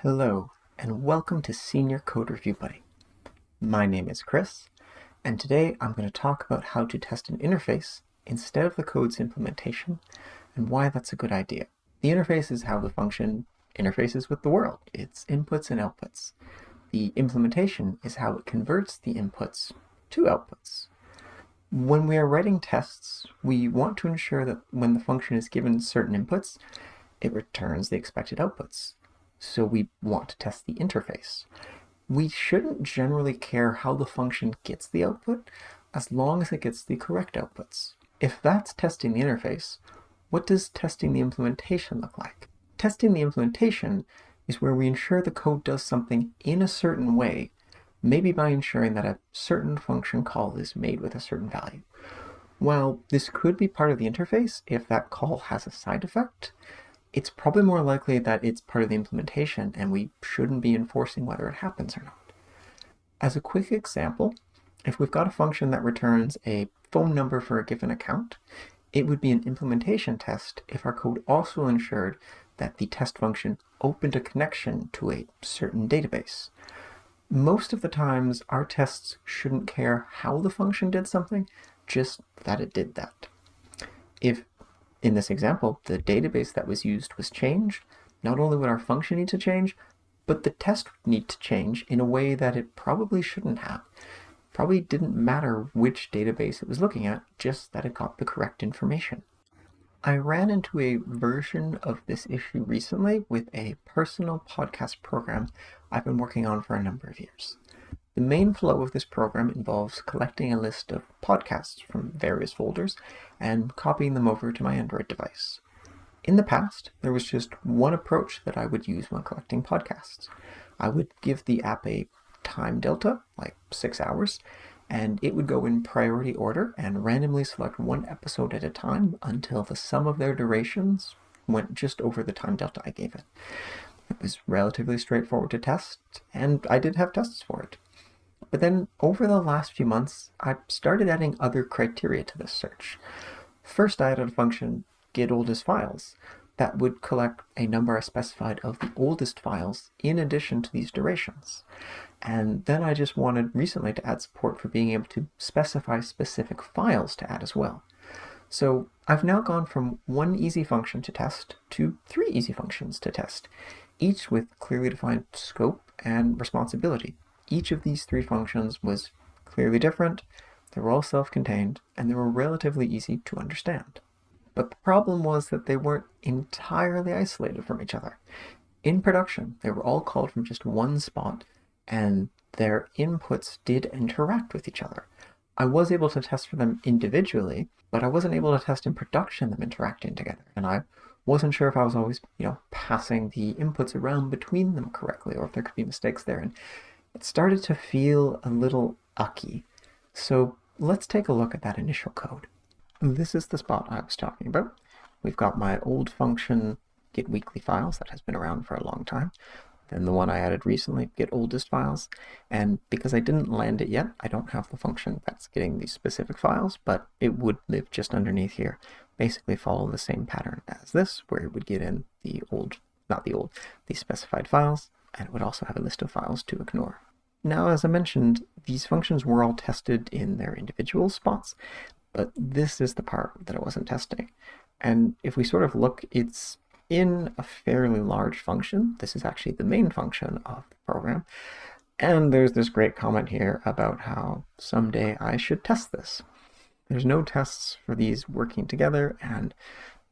Hello, and welcome to Senior Code Review Buddy. My name is Chris, and today I'm going to talk about how to test an interface instead of the code's implementation, and why that's a good idea. The interface is how the function interfaces with the world, its inputs and outputs. The implementation is how it converts the inputs to outputs. When we are writing tests, we want to ensure that when the function is given certain inputs, it returns the expected outputs. So we want to test the interface. We shouldn't generally care how the function gets the output, as long as it gets the correct outputs. If that's testing the interface, what does testing the implementation look like? Testing the implementation is where we ensure the code does something in a certain way, maybe by ensuring that a certain function call is made with a certain value. While this could be part of the interface if that call has a side effect, it's probably more likely that it's part of the implementation and we shouldn't be enforcing whether it happens or not. As a quick example, if we've got a function that returns a phone number for a given account, it would be an implementation test if our code also ensured that the test function opened a connection to a certain database. Most of the times, our tests shouldn't care how the function did something, just that it did that. If in this example, the database that was used was changed, not only would our function need to change, but the test would need to change in a way that it probably shouldn't have. Probably didn't matter which database it was looking at, just that it got the correct information. I ran into a version of this issue recently with a personal podcast program I've been working on for a number of years. The main flow of this program involves collecting a list of podcasts from various folders and copying them over to my Android device. In the past, there was just one approach that I would use when collecting podcasts. I would give the app a time delta, like 6 hours, and it would go in priority order and randomly select one episode at a time until the sum of their durations went just over the time delta I gave it. It was relatively straightforward to test, and I did have tests for it. But then, over the last few months, I started adding other criteria to this search. First, I added a function, getOldestFiles, that would collect a number I specified of the oldest files in addition to these durations. And then I just wanted recently to add support for being able to specify specific files to add as well. So I've now gone from one easy function to test to 3 easy functions to test, each with clearly defined scope and responsibility. Each of these 3 functions was clearly different, they were all self-contained, and they were relatively easy to understand. But the problem was that they weren't entirely isolated from each other. In production, they were all called from just one spot, and their inputs did interact with each other. I was able to test for them individually, but I wasn't able to test in production them interacting together, and I wasn't sure if I was always, passing the inputs around between them correctly, or if there could be mistakes there. And it started to feel a little ucky. So let's take a look at that initial code. This is the spot I was talking about. We've got my old function getWeeklyFiles that has been around for a long time. Then the one I added recently, getOldestFiles. And because I didn't land it yet, I don't have the function that's getting these specific files, but it would live just underneath here. Basically follow the same pattern as this, where it would get in the specified files, and it would also have a list of files to ignore. Now, as I mentioned, these functions were all tested in their individual spots, but this is the part that I wasn't testing. And if we sort of look, it's in a fairly large function. This is actually the main function of the program. And there's this great comment here about how someday I should test this. There's no tests for these working together, and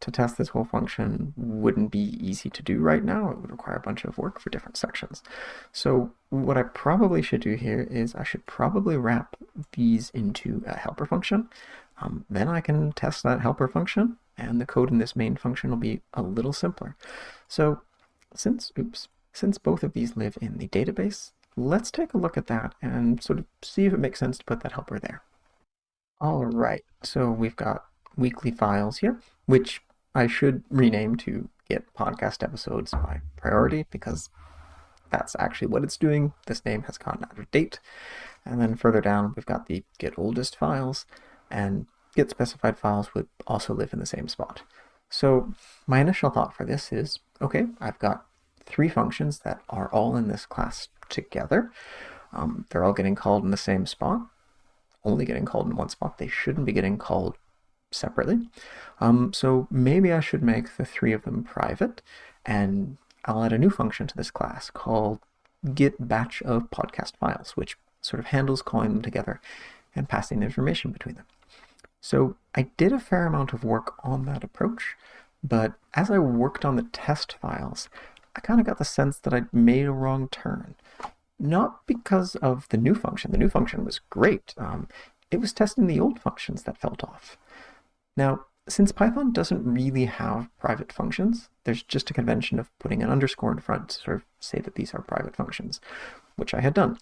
to test this whole function wouldn't be easy to do right now. It would require a bunch of work for different sections. So what I probably should do here is I should probably wrap these into a helper function. Then I can test that helper function, and the code in this main function will be a little simpler. So since both of these live in the database, let's take a look at that and sort of see if it makes sense to put that helper there. All right, so we've got weeklyFiles here, which I should rename to get podcast episodes by priority, because that's actually what it's doing. This name has gone out of date. And then further down, we've got the getOldestFiles, and getSpecifiedFiles would also live in the same spot. So my initial thought for this is, okay, I've got three functions that are all in this class together. They're all getting called in the same spot, only getting called in one spot. They shouldn't be getting called separately. So maybe I should make the three of them private, and I'll add a new function to this class called getBatch of podcast files, which sort of handles calling them together and passing the information between them. So I did a fair amount of work on that approach, but as I worked on the test files, I kind of got the sense that I'd made a wrong turn. Not because of the new function. The new function was great. It was testing the old functions that felt off. Now, since Python doesn't really have private functions, there's just a convention of putting an underscore in front to sort of say that these are private functions, which I had done.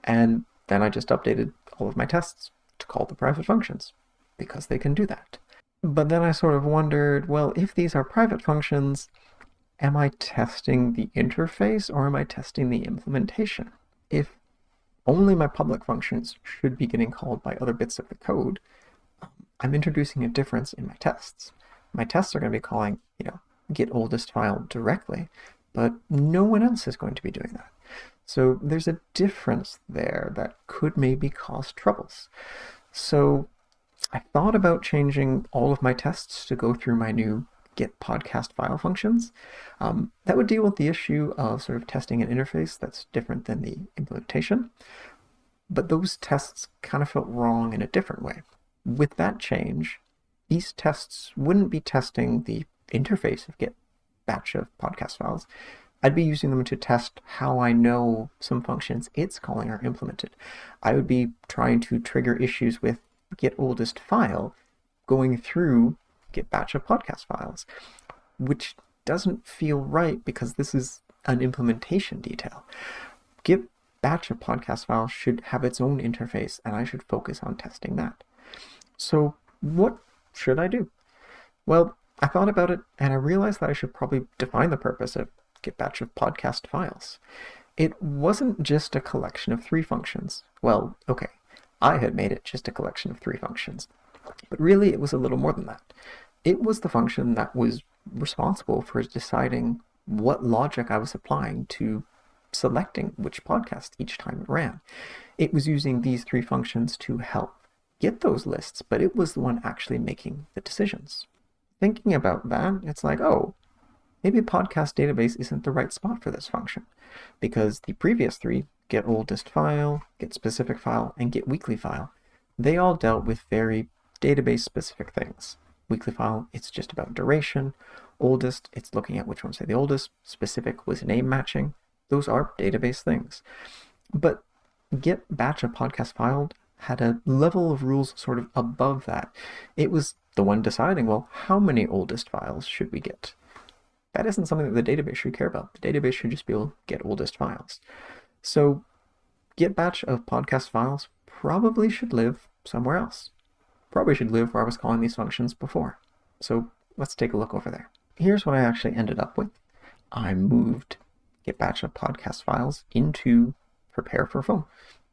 And then I just updated all of my tests to call the private functions, because they can do that. But then I sort of wondered, well, if these are private functions, am I testing the interface or am I testing the implementation? If only my public functions should be getting called by other bits of the code, I'm introducing a difference in my tests. My tests are going to be calling, get oldest file directly, but no one else is going to be doing that. So there's a difference there that could maybe cause troubles. So I thought about changing all of my tests to go through my new get podcast file functions. That would deal with the issue of sort of testing an interface that's different than the implementation. But those tests kind of felt wrong in a different way. With that change, these tests wouldn't be testing the interface of get batch of podcast files. I'd be using them to test how I know some functions it's calling are implemented. I would be trying to trigger issues with get oldest file going through get batch of podcast files, which doesn't feel right because this is an implementation detail. Get batch of podcast files should have its own interface, and I should focus on testing that. So what should I do? Well, I thought about it, and I realized that I should probably define the purpose of get batch of podcast files. It wasn't just a collection of three functions. Well, okay, I had made it just a collection of three functions, but really it was a little more than that. It was the function that was responsible for deciding what logic I was applying to selecting which podcast each time it ran. It was using these three functions to help get those lists, but it was the one actually making the decisions. Thinking about that, it's like, oh, maybe podcast database isn't the right spot for this function, because the previous three, get oldest file, get specific file, and get weekly file, they all dealt with very database specific things. Weekly file, it's just about duration. Oldest, it's looking at which ones are the oldest. Specific was name matching. Those are database things. But get batch of podcast file had a level of rules sort of above that. It was the one deciding, well, how many oldest files should we get? That isn't something that the database should care about. The database should just be able to get oldest files. So get batch of podcast files probably should live somewhere else. Probably should live where I was calling these functions before. So let's take a look over there. Here's what I actually ended up with. I moved get batch of podcast files into prepare for phone,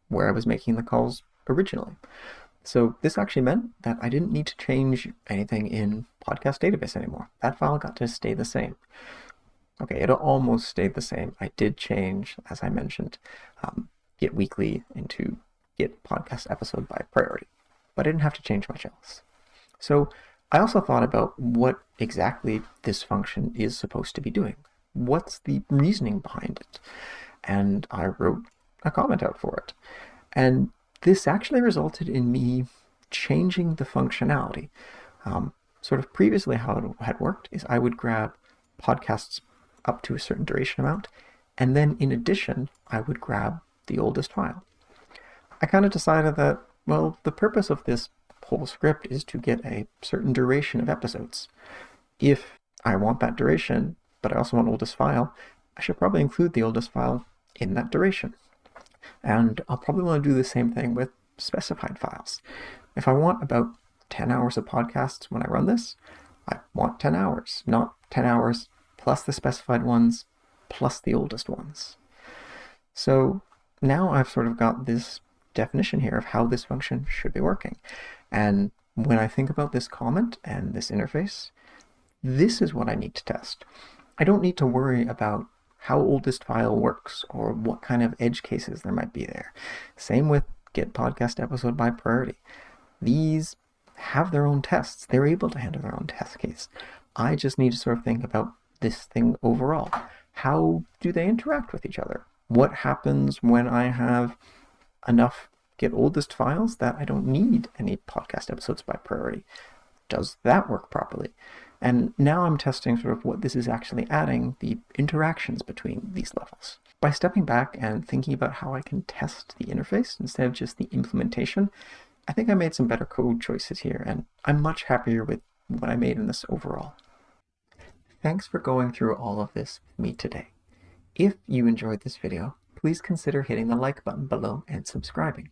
where I was making the calls originally. So this actually meant that I didn't need to change anything in podcast database anymore. That file got to stay the same. Okay, it almost stayed the same. I did change, as I mentioned, get weekly into get podcast episode by priority, but I didn't have to change much else. So I also thought about what exactly this function is supposed to be doing. What's the reasoning behind it? And I wrote a comment out for it. And this actually resulted in me changing the functionality. Sort of previously how it had worked is I would grab podcasts up to a certain duration amount, and then in addition, I would grab the oldest file. I kind of decided that, well, the purpose of this whole script is to get a certain duration of episodes. If I want that duration, but I also want oldest file, I should probably include the oldest file in that duration. And I'll probably want to do the same thing with specified files. If I want about 10 hours of podcasts when I run this, I want 10 hours, not 10 hours plus the specified ones plus the oldest ones. So now I've sort of got this definition here of how this function should be working. And when I think about this comment and this interface, this is what I need to test. I don't need to worry about how oldest file works or what kind of edge cases there might be there. Same with get podcast episode by priority. These have their own tests. They're able to handle their own test case. I just need to sort of think about this thing overall. How do they interact with each other? What happens when I have enough get oldest files that I don't need any podcast episodes by priority? Does that work properly? And now I'm testing sort of what this is actually adding, the interactions between these levels. By stepping back and thinking about how I can test the interface instead of just the implementation, I think I made some better code choices here, and I'm much happier with what I made in this overall. Thanks for going through all of this with me today. If you enjoyed this video, please consider hitting the like button below and subscribing.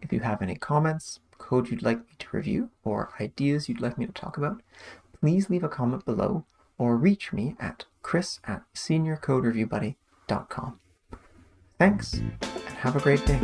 If you have any comments, code you'd like me to review, or ideas you'd like me to talk about, please leave a comment below or reach me at chris@seniorcodereviewbuddy.com. Thanks, and have a great day.